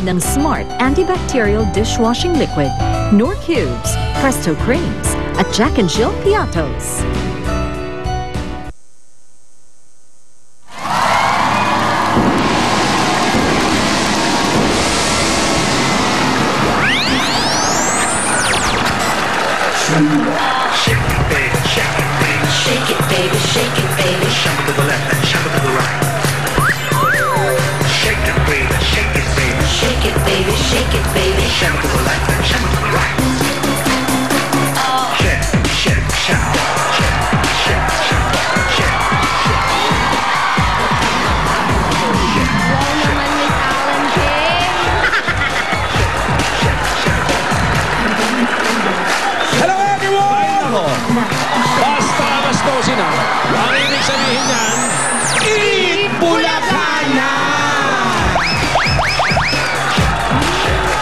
ng Smart Antibacterial Dishwashing Liquid, Knorr Cubes, Presto Creams, at Jack and Jill Piatos. Shake it, baby, shake it, baby. Shake it, baby, shake it, baby. Shake it to the left and shake it to the right. Shake it, baby, shake it, baby. Shake it, baby, shake it, baby. Shake it to the left and shake it to the right. Shake, shake, shake, shake, shake, shake, Wow naman, Miss Alan King. Hello everyone! Basta alas 12 na. Ang ibig sabihin niyan, Eat Bulacan!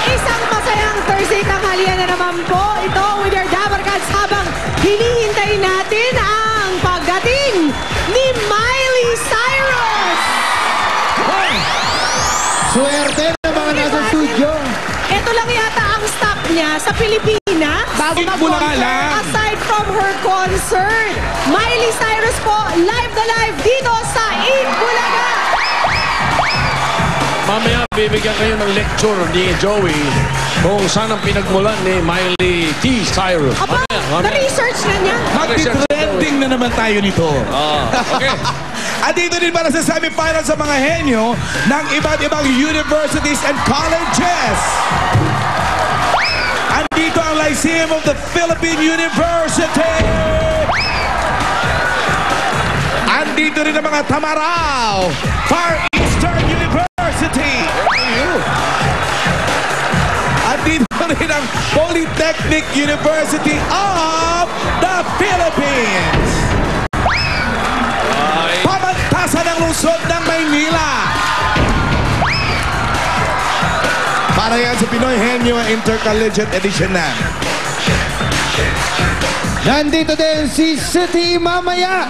Isang masayang Thursday tanghalian na naman po. Ito with your Dabber Cats habang hinihintay natin ang pagdating ni Miley Cyrus. Swerte na mga nasa studio. Ito lang yata ang stop niya sa Pilipinas bago Eat mag-concert. Bulacan. Aside from her concert, Miley Cyrus po live na live dito sa Eat Bulacan. Mamaya bibigyan kayo ng lecture ni Joey kung saan ang pinagmulan ni Miley T. Cyrus. Aba, na-research na niya. Mag-trending na naman tayo nito. Okay. At dito din para sa semifinal sa mga henyo ng iba't ibang universities and colleges. Andito ang Lyceum of the Philippine University. Andito rin ang mga Tamaraw, Far Eastern University. Andito rin ang Polytechnic University of the Philippines. Pamantasan ng lungsod ng Maynila. Para yan sa Pinoy Henyo Intercollegiate Edition na. Nandito din si City mamaya.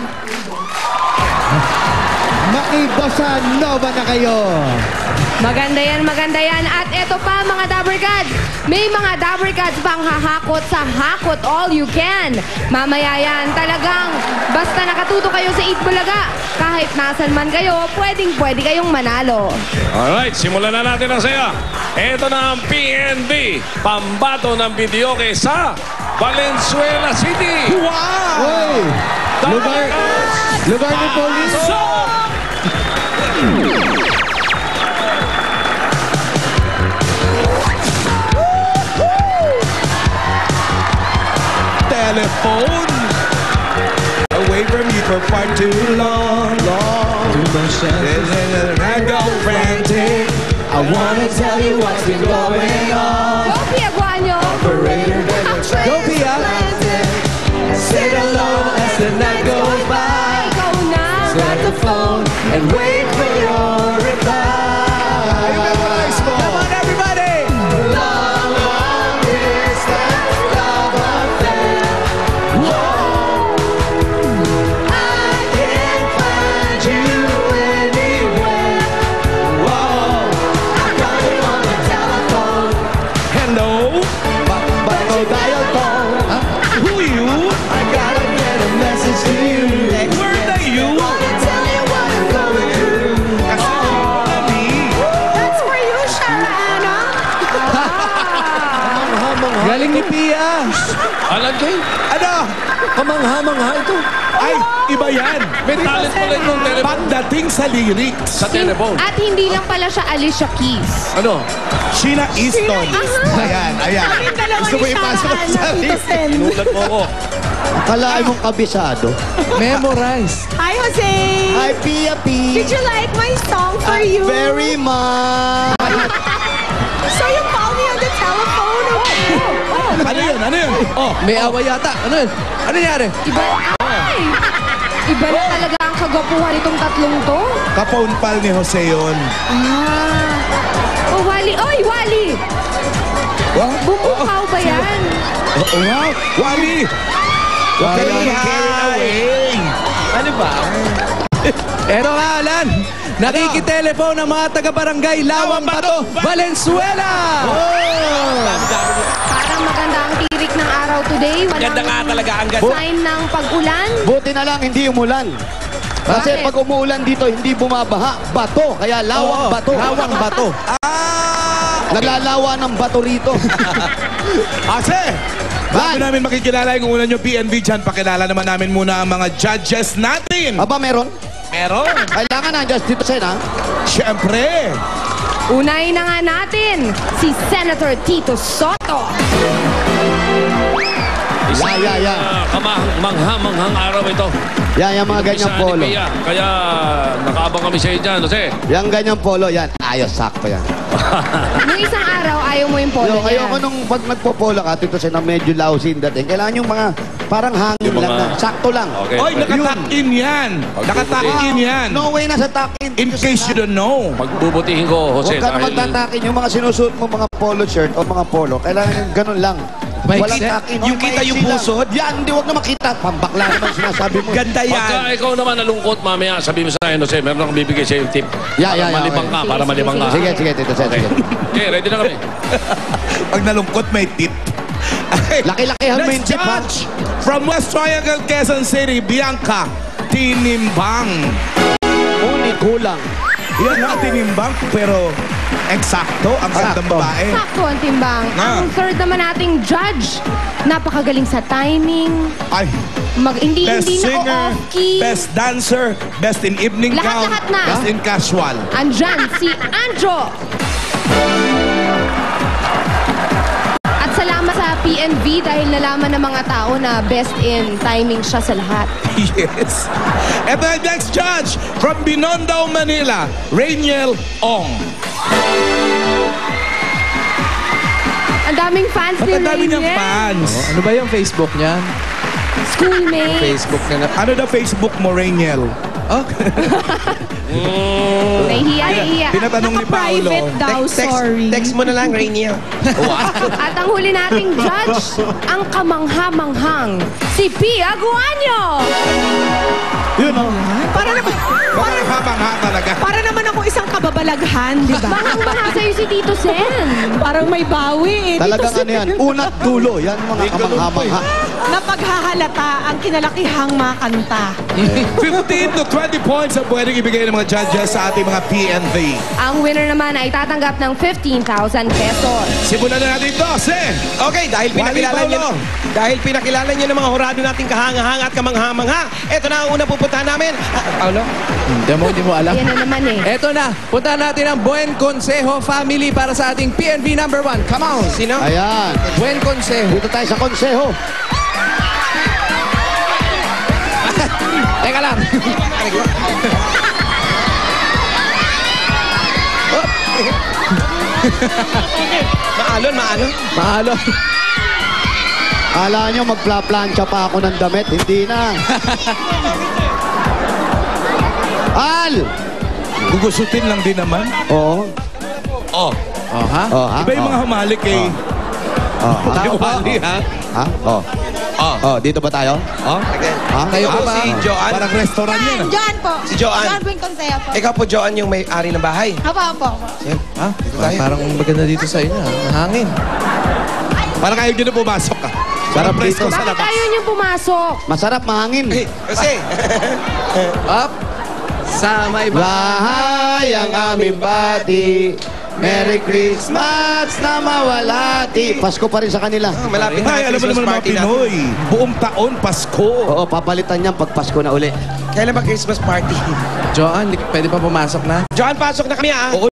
Makibossa Nova na kayo. Maganda yan. At eto pa mga Dabber Cats. May mga Dabber Cats pang hahakot sa Hakot All You Can. Mamaya yan. Talagang basta nakatuto kayo sa Eat Bulaga. Kahit nasan man kayo, pwede kayong manalo. Alright, simulan na natin ang saya. Ito na ang PNB. Pambato ng videoke sa Valenzuela City. Wow! Uy! Lugar ni Police. Telephone away from you for far too long. I go frantic. I wanna tell you what's been going on. Go, Pia Guanyo! Operator, go Pia. Sit alone as the night goes by. Ikaw na! Set the phone and wait for your reply. Come on, everybody! Long, long distance love affair. Whoa. I can't find you anywhere. Whoa. I got you on the telephone. Hello? But no dial tone. Who you? I gotta get a message to you. Where are you? Tell you what I'm going through. That's for you, Sharana. Galing ni Pia. Alan King, Ano? Kamangha-mangha ito. Ay, iba yan. may talent pala itong telephone. Pagdating sa lyrics. Sa telephone. At hindi lang pala siya Alicia Keys. Ano? Sheena Easton. Easton. Ayan. Kaming dalawa Gusto mo ni ipasok Sharana, sa Tito Sen. Inulat mo ko. Akalain mong kabisado. Memorize. Hi, Jose. Hi, Pia P. Did you like my song for you? Very much. So you called me on the telephone? Ano yun? Ano yun? Oh, May awa yata. Ano yun? Ano nangyari? Iba na talaga ang kagwapuhan itong tatlong to. ka-phone pal ni Jose yun. Oh, Wally. Oy, Wally! What? Bumukaw ba yan? Oh, wow. Wally! Huwag kayo carried away. Ano ba? Pero nga, Alan, nakikitelephone ang mga taga-barangay Lawang Bato, Valenzuela! Parang maganda ang tirik ng araw today. Walang Ganda nga talaga, ang ganda. sign ng pag-ulan. Buti na lang hindi umulan. Kasi Bakit? pag umuulan dito, hindi bumabaha. Bato, kaya lawang bato. Lawang Bato. Naglalawa ng bato rito. Ase, bago Van. namin makikilala yung una nyo PNV dyan, pakilala naman namin muna ang mga judges natin. Aba, meron? Meron. Kailangan na, just dito sen, ha? Siyempre. Unahin na nga natin si Senator Tito Soto. Isang Yeah. mangha-manghang araw ito. Yan, yung mga ganyang Umpisa ni polo. Pia. Kaya nakaabang kami sa iyo dyan. Kasi Yung ganyang polo, yan. Ayos, sakto yan. Nung isang araw, ayaw mo yung polo Yung, niya. ayoko nung pag nagpo-polo ka, dito sen, na medyo lousy dating. Kailangan yung mga parang hangin Yung lang mga- na. Sakto lang. Okay. Oy, nakatuck-in yan. Nakatuck-in yan. No way na sa takin. In case you don't know. Pagbubutihin ko, Jose. Huwag ka na magtatakin. Yung mga sinusuot mo, mga polo shirt o mga polo, kailangan yung ganun lang. Maiksi. Walang takin. Yung kita yung maiksi lang. pusod? Yan, hindi, huwag na makita. Pambakla naman sinasabi mo. Ganda Pagka yan. ikaw naman nalungkot mamaya, sabi mo sa akin, Jose, meron akong bibigay sa yung tip. Yeah, Para malibang ka, okay. para malibang ka. Sige, Tito Sen. Okay. Sige. Okay, ready na kami. Pag nalungkot, may tip. Laki-lakihan mo yung Next tip, ha? judge from West Triangle, Quezon City, Bianca Tinimbang. Ngunit kulang. Yan na, Tinimbang, pero eksakto ang gandang Sakto. babae. Sakto ang timbang. Ah. Ang third naman nating judge, napakagaling sa timing. Ay, Hindi best na singer, off-key. best dancer, best in evening gown, Lahat-lahat na. best in casual. Andyan si Andro. At salamat sa PNV dahil nalaman ng mga tao na best in timing siya sa lahat. Yes. Ito ang next judge from Binondo, Manila, Rainiel Ong. Ang daming fans Ba't ni ang dami niyang Rainiel. fans? Ano ba yung Facebook niya? Schoolmate. Facebook na na. Ano daw Facebook mo, Rainiel? Oh, Nahihiya. Tinatanong ni Paolo. Private daw, sorry. Text mo na lang, Rainiel. At ang huli nating judge, ang kamangha-manghang, si Pia Guanyo. Yun o. Para naman, Parang habang-ha talaga. para naman ako isang kababalaghan, di ba? Manghang-mangha sa'yo si Tito Sen. Parang may bawi eh. Talagang Dito ano yan, unat dulo. Yan mga kamangha-mangha. napaghahalata ang kinalakihang mga kanta. 15 to 20 points ang pwedeng ibigay ng mga judges sa ating mga PNV. Ang winner naman ay tatanggap ng 15,000 pesos. Simulan na natin to, Okay, dahil pinakilala Wally niyo, Paulo. dahil pinakilala niyo ng mga hurado nating kahanga-hanga at kamangha-mangha, ito na ang una pupuntahan namin. Paolo? hindi mo alam. Yan na naman eh. Eto na, puntahan natin ang Buen Consejo family para sa ating PNV number 1. Come on! Sino? Ayan. Buen Consejo. Dito tayo sa konseho. Teka lang. Maalon. Mahalo. Kala nyo magpla-plancha pa ako ng damit. Hindi na. Al! Gugusutin lang din naman. Oo. Oh, Oh, ha? Oh, ha? iba yung mga humalik eh. Oh, ha? Hindi wali ha. Ha? Oh. Oh, dito ba tayo? Oh? Ha? Kayo Ako po ba? si Joanne. Parang restaurant yan. ah. Joan po. Si Joanne. Joan Buen Consejo po. Ikaw po, Joanne, yung may-ari ng bahay. Opo. Ha? Dito tayo. Parang maganda dito sa inyo. Hangin. Parang ayaw nyo na pumasok ka. Sarap presko sa Bakit labas. ayaw niyo pumasok? Masarap, mahangin. Kasi, Up. Sa may Bahay ang aming bati. Merry Christmas na mawalati. Pasko pa rin sa kanila. malapit na Ay, ang alam mo Christmas naman mga party natin. Pinoy. Buong taon, Pasko. Oo, papalitan niyan pag Pasko na uli. Kailan ba Christmas party? Joanne, pwede pa pumasok na? Joanne, pasok na kami ah. Oo